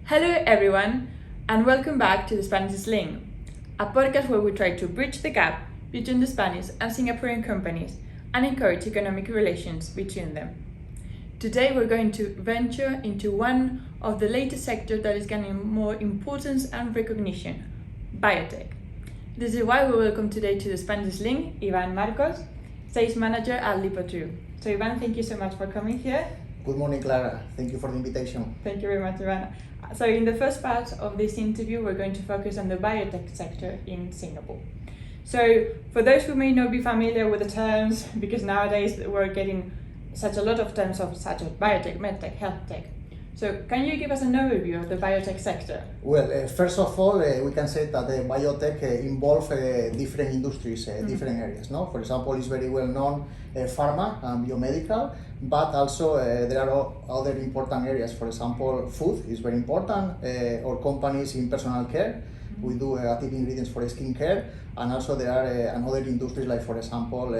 Hello everyone, and welcome back to the Spanish Sling, a podcast where we try to bridge the gap between the Spanish and Singaporean companies and encourage economic relations between them. Today we're going to venture into one of the latest sectors that is gaining more importance and recognition, biotech. This is why we welcome today to the Spanish Sling Iván Marcos, Sales Manager at LipoTrue. So Iván, thank you so much for coming here. Good morning, Clara. Thank you for the invitation. Thank you very much, Iván. So in the first part of this interview, we're going to focus on the biotech sector in Singapore. So for those who may not be familiar with the terms, because nowadays we're getting such a lot of terms of such as biotech, medtech, health tech. So can you give us an overview of the biotech sector? Well, first of all, we can say that the biotech involves different industries, different areas. No, for example, it's very well known pharma and biomedical, but also there are other important areas. For example, food is very important, or companies in personal care. We do active ingredients for skincare, and also there are another industries like, for example,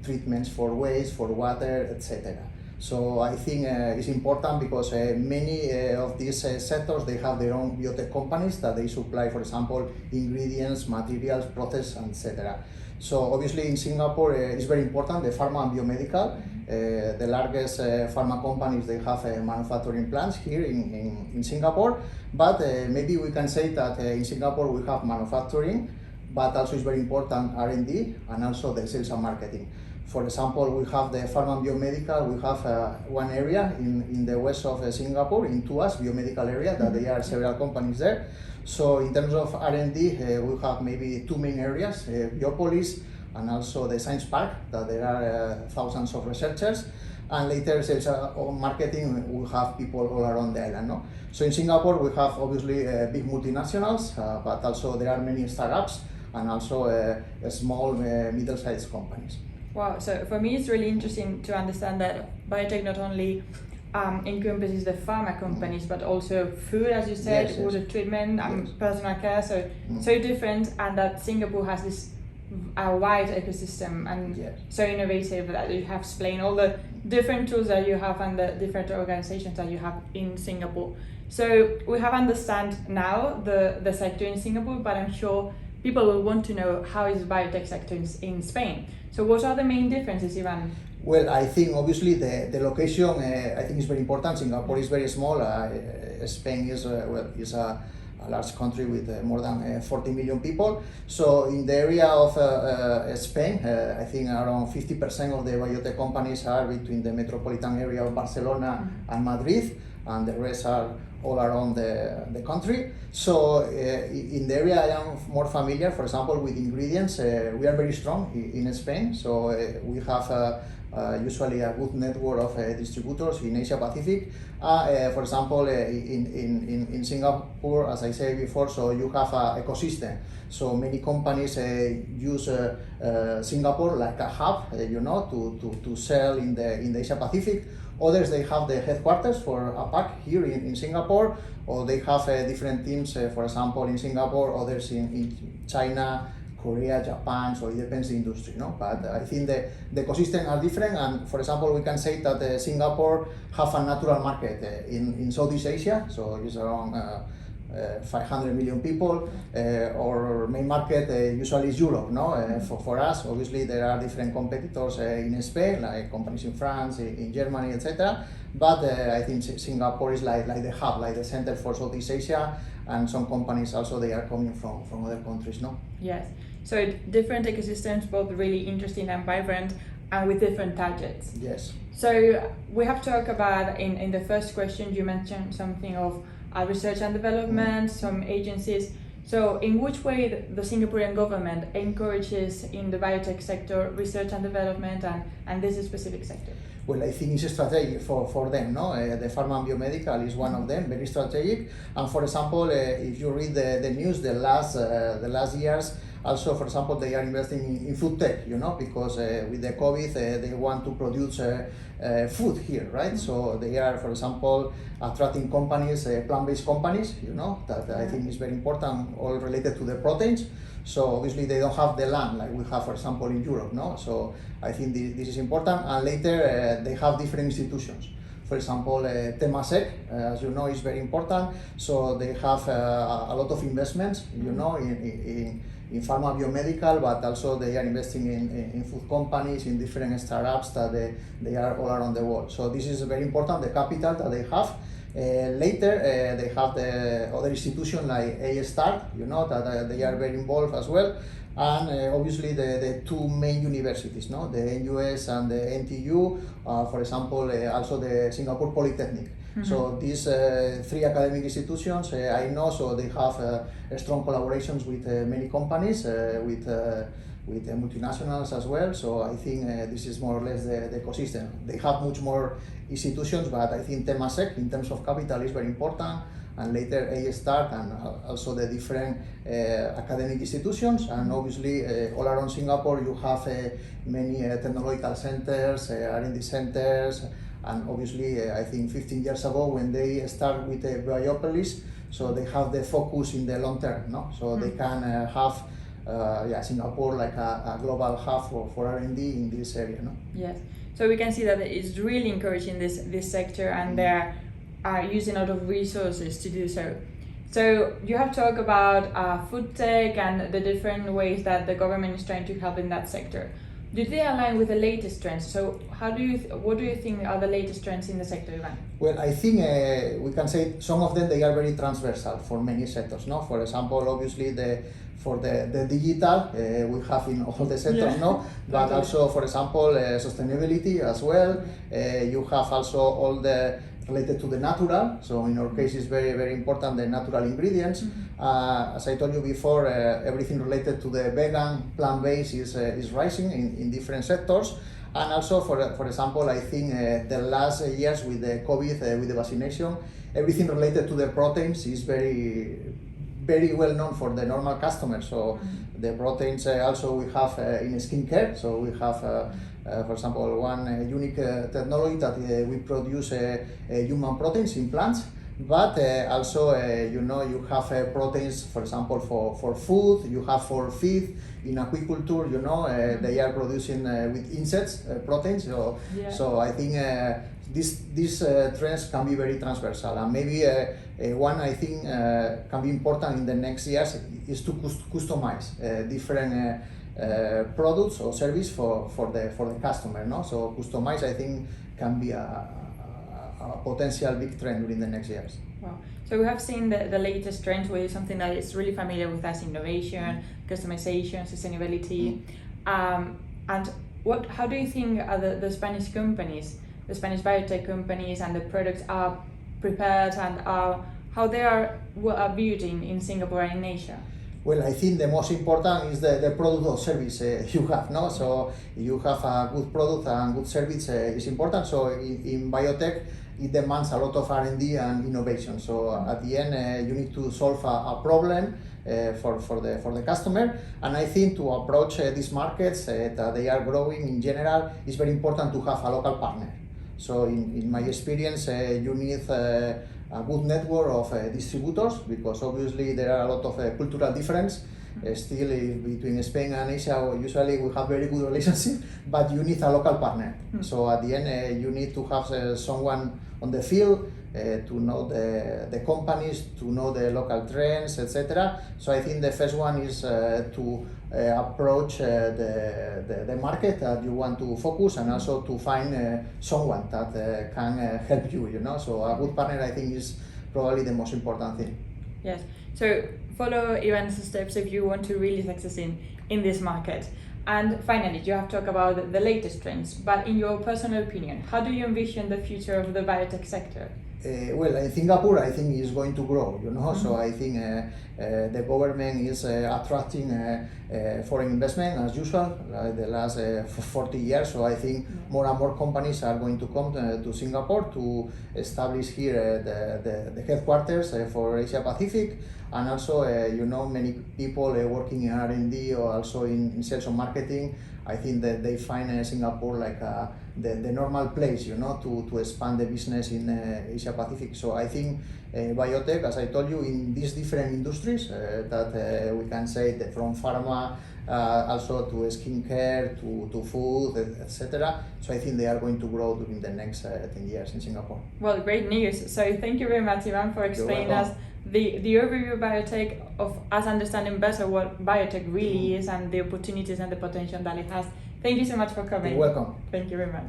treatments for waste, for water, etc. So I think it's important because many of these sectors, they have their own biotech companies that they supply, for example, ingredients, materials, process, etc. So obviously in Singapore, it's very important, the pharma and biomedical. The largest pharma companies, they have manufacturing plants here in Singapore, but maybe we can say that in Singapore we have manufacturing, but also it's very important R&D and also the sales and marketing. For example, we have the pharma and biomedical, we have one area in the west of Singapore, in Tuas, biomedical area, that there are several companies there. So in terms of R&D, we have maybe two main areas, Biopolis and also the Science Park, that there are thousands of researchers. And later sales and marketing, we have people all around the island. No? So in Singapore, we have obviously big multinationals, but also there are many startups and also small, middle-sized companies. Wow, so for me it's really interesting to understand that biotech not only encompasses the pharma companies, but also food, as you said, water treatment and personal care, so different, and that Singapore has this wide ecosystem and so innovative that you have explained all the different tools that you have and the different organizations that you have in Singapore. So we have understand now the sector in Singapore, but I'm sure people will want to know how is the biotech sector in Spain. So what are the main differences, Iván? Well, I think obviously the location, I think is very important. Singapore is very small. Spain is a large country with more than 40 million people. So in the area of Spain, I think around 50% of the biotech companies are between the metropolitan area of Barcelona and Madrid, and the rest are all around the country. So in the area I am more familiar, for example, with ingredients, we are very strong in Spain. So we have usually a good network of distributors in Asia Pacific. For example, in Singapore, as I said before, so you have an ecosystem. So many companies use Singapore like a hub, to sell in the Asia Pacific. Others, they have the headquarters for APAC here in Singapore, or they have different teams, for example, in Singapore, others in China, Korea, Japan, so it depends the industry, no? But I think the ecosystem are different, and for example, we can say that Singapore have a natural market in Southeast Asia, so it's around 500 million people. Our main market usually is Europe, no? For us, obviously there are different competitors in Spain, like companies in France, in Germany, etc. But I think Singapore is like the hub, like the center for Southeast Asia, and some companies also, they are coming from other countries, no? Yes, so different ecosystems, both really interesting and vibrant, and with different targets. Yes. So we have talked about, in the first question, you mentioned something of research and development, some agencies. So in which way the Singaporean government encourages in the biotech sector research and development and this specific sector? Well, I think it's strategic for them, no? The pharma and biomedical is one of them, very strategic. And for example, if you read the news, the last years, also, for example, they are investing in food tech, because with the COVID, they want to produce food here, right? So they are, for example, attracting companies, plant-based companies, that I think is very important, all related to the proteins. So obviously they don't have the land like we have, for example, in Europe, no? So I think this is important. And later they have different institutions. For example, Temasek, as you know, is very important. So they have a lot of investments, you know, in pharma biomedical, but also they are investing in food companies, in different startups that they are all around the world. So this is very important, the capital that they have. Later, they have the other institutions like A-Start, you know, that they are very involved as well. And obviously the two main universities, no? The NUS and the NTU, for example, also the Singapore Polytechnic. Mm-hmm. So these three academic institutions, I know, so they have strong collaborations with many companies, with multinationals as well. So I think this is more or less the ecosystem. They have much more institutions, but I think Temasek, in terms of capital, is very important. And later A-Start and also the different academic institutions. And obviously all around Singapore you have many technological centers, R&D centers, and obviously I think 15 years ago when they start with Biopolis, so they have the focus in the long term, no? So they can have Singapore like a global hub for R&D in this area, no? Yes, so we can see that it's really encouraging this sector, and they're using a lot of resources to do so. So you have talked about food tech and the different ways that the government is trying to help in that sector. Do they align with the latest trends? So what do you think are the latest trends in the sector, Iván? Well, I think we can say some of them, they are very transversal for many sectors, no? For example, obviously for the digital, we have in all the sectors, no? But also, for example, sustainability as well. You have also all the related to the natural, so in our case it's very, very important, the natural ingredients. As I told you before, everything related to the vegan, plant-based is rising in different sectors. And also, for example, I think the last years with the COVID, with the vaccination, everything related to the proteins is very, very well known for the normal customers. So the proteins also we have in skincare, so we have for example, one unique technology that we produce human proteins in plants, but also you know, you have proteins, for example, for food, you have for feed, in aquiculture, you know, they are producing with insects proteins, so I think these trends can be very transversal, and maybe one I think can be important in the next years is to customize different products or service for the customer, no? So customize, I think, can be a potential big trend during the next years. Wow. So we have seen the latest trends, which is something that is really familiar with us: innovation, customization, sustainability. And how do you think the Spanish companies, the Spanish biotech companies, and the products are prepared, and how they are viewed in Singapore and in Asia? Well, I think the most important is the product or service you have, no? So you have a good product and good service is important. So in biotech, it demands a lot of R&D and innovation. So at the end, you need to solve a problem for the customer. And I think to approach these markets that they are growing in general, it's very important to have a local partner. So in my experience, you need a good network of distributors, because obviously there are a lot of cultural difference still between Spain and Asia. Usually we have very good relationship, but you need a local partner. So at the end you need to have someone on the field to know the companies, to know the local trends, etc. So I think the first one is to approach the market that you want to focus, and also to find someone that can help you, you know. So a good partner, I think, is probably the most important thing. Yes. So follow Iván's steps if you want to really succeed in this market. And finally, you have talked about the latest trends, but in your personal opinion, how do you envision the future of the biotech sector? Well, in Singapore, I think is going to grow, you know. So I think the government is attracting foreign investment as usual the last 40 years. So I think more and more companies are going to come to Singapore to establish here the headquarters for Asia Pacific, and also you know, many people working in R&D or also in sales and marketing. I think that they find Singapore like a the normal place, to expand the business in Asia Pacific. So I think Biotech, as I told you, in these different industries that we can say that from pharma also to skincare to food, etc. So I think they are going to grow during the next 10 years in Singapore. Well, great news. So thank you very much, Iván, for explaining us the overview of Biotech, of us understanding better what Biotech really is and the opportunities and the potential that it has. Thank you so much for coming. You're welcome. Thank you very much.